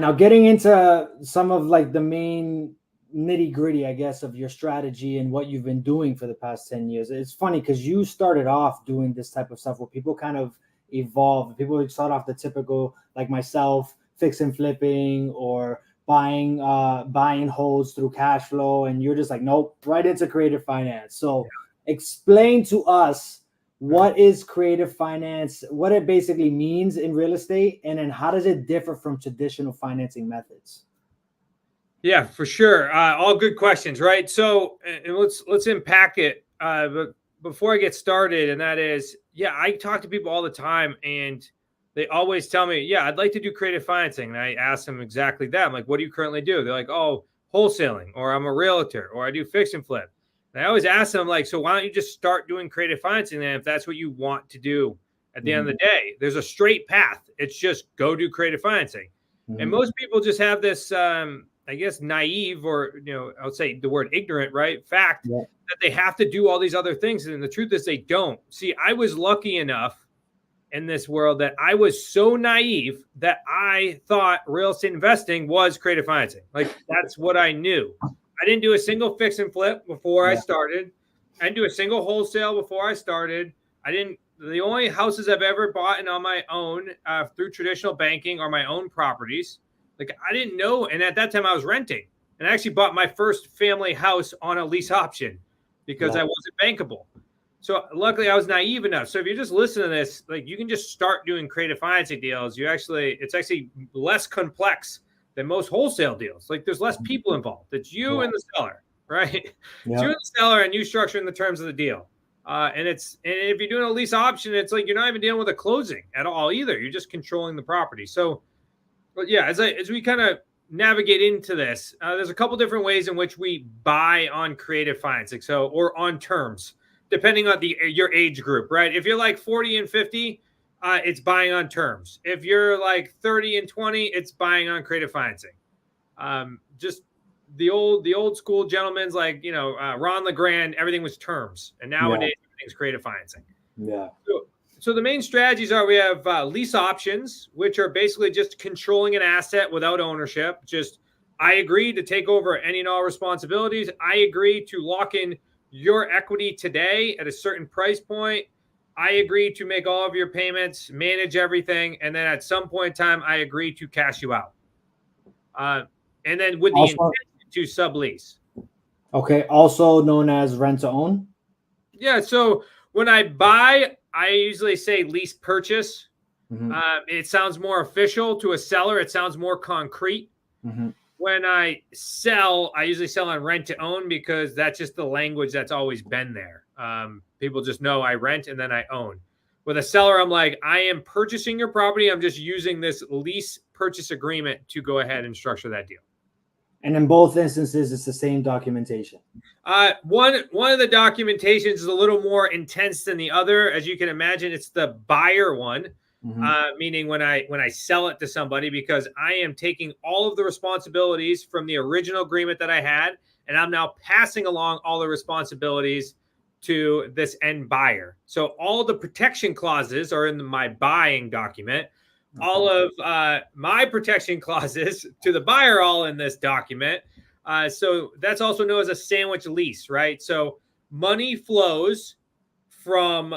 Now, getting into some of like the main nitty gritty, I guess, of your strategy and what you've been doing for the past 10 years. It's funny because you started off doing this type of stuff where people kind of evolve. People start off the typical, like myself, fix and flipping or buying holds through cash flow. And you're just like, nope, right into creative finance. So explain to us what is creative finance, what it basically means in real estate, and then how does it differ from traditional financing methods? Yeah, for sure. All good questions, right? So, and let's unpack it. But before I get started, and that is, yeah, I talk to people all the time, and they always tell me, yeah, I'd like to do creative financing. And I ask them exactly that. I'm like, what do you currently do? They're like, oh, wholesaling, or I'm a realtor, or I do fix and flip. And I always ask them, like, so why don't you just start doing creative financing then if that's what you want to do at the end of the day? There's a straight path. It's just go do creative financing. And most people just have this I guess naive, or I would say the word ignorant, right? Fact that they have to do all these other things. And the truth is they don't. See, I was lucky enough in this world that I was so naive that I thought real estate investing was creative financing. Like that's what I knew. I didn't do a single fix and flip before I started. I didn't do a single wholesale before I started. The only houses I've ever bought and on my own through traditional banking are my own properties. Like I didn't know. And at that time I was renting, and I actually bought my first family house on a lease option because I wasn't bankable. So luckily I was naive enough. So if you just listen to this, like you can just start doing creative financing deals. It's actually less complex than most wholesale deals. Like there's less people involved. It's you and the seller, right? It's you and the seller and you structuring the terms of the deal. And if you're doing a lease option, it's like you're not even dealing with a closing at all either. You're just controlling the property. So but yeah, as we kind of navigate into this, there's a couple different ways in which we buy on creative financing, or on terms, depending on your age group, right? If you're like 40 and 50, it's buying on terms. If you're like 30 and 20, it's buying on creative financing. Just the old school gentlemen's like Ron LeGrand, everything was terms, and nowadays everything's creative financing. Yeah. So the main strategies are we have lease options, which are basically just controlling an asset without ownership. Just I agree to take over any and all responsibilities. I agree to lock in your equity today at a certain price point. I agree to make all of your payments, manage everything, and then at some point in time, I agree to cash you out. And then with the intent to sublease. Okay, also known as rent to own. Yeah, so when I buy, I usually say lease purchase. It sounds more official to a seller. It sounds more concrete. When I sell, I usually sell on rent to own because that's just the language that's always been there. People just know I rent and then I own. With a seller, I'm like, I am purchasing your property. I'm just using this lease purchase agreement to go ahead and structure that deal. And in both instances, it's the same documentation. One of the documentations is a little more intense than the other. As you can imagine, it's the buyer one, meaning when I sell it to somebody, because I am taking all of the responsibilities from the original agreement that I had, and I'm now passing along all the responsibilities to this end buyer. So all the protection clauses are in my buying document. All of my protection clauses to the buyer all in this document. So that's also known as a sandwich lease, right? So money flows from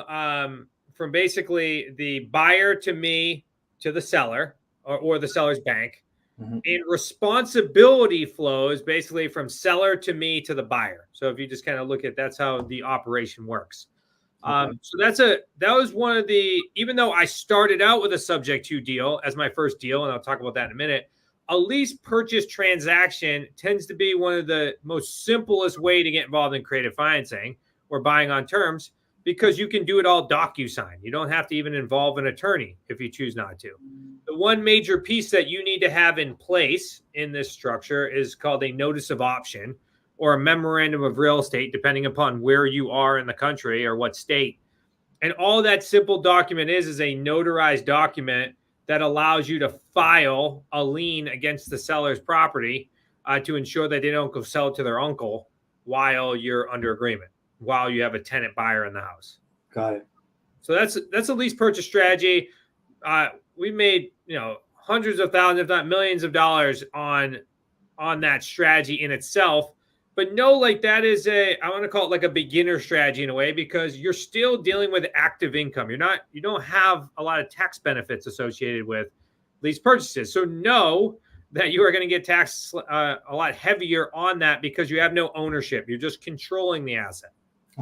basically the buyer to me to the seller or the seller's bank. And responsibility flows basically from seller to me to the buyer. So if you just kind of look at, that's how the operation works. So that was one of the, even though I started out with a subject to deal as my first deal, and I'll talk about that in a minute, a lease purchase transaction tends to be one of the most simplest way to get involved in creative financing or buying on terms, because you can do it all DocuSign. You don't have to even involve an attorney if you choose not to. The one major piece that you need to have in place in this structure is called a notice of option, or a memorandum of real estate, depending upon where you are in the country or what state. And all that simple document is a notarized document that allows you to file a lien against the seller's property to ensure that they don't go sell it to their uncle while you're under agreement, while you have a tenant buyer in the house. Got it. So that's a lease purchase strategy. We made hundreds of thousands, if not millions of dollars on that strategy in itself. But no, like that is I want to call it like a beginner strategy in a way, because you're still dealing with active income. You don't have a lot of tax benefits associated with lease purchases. So know that you are going to get taxed a lot heavier on that because you have no ownership. You're just controlling the asset.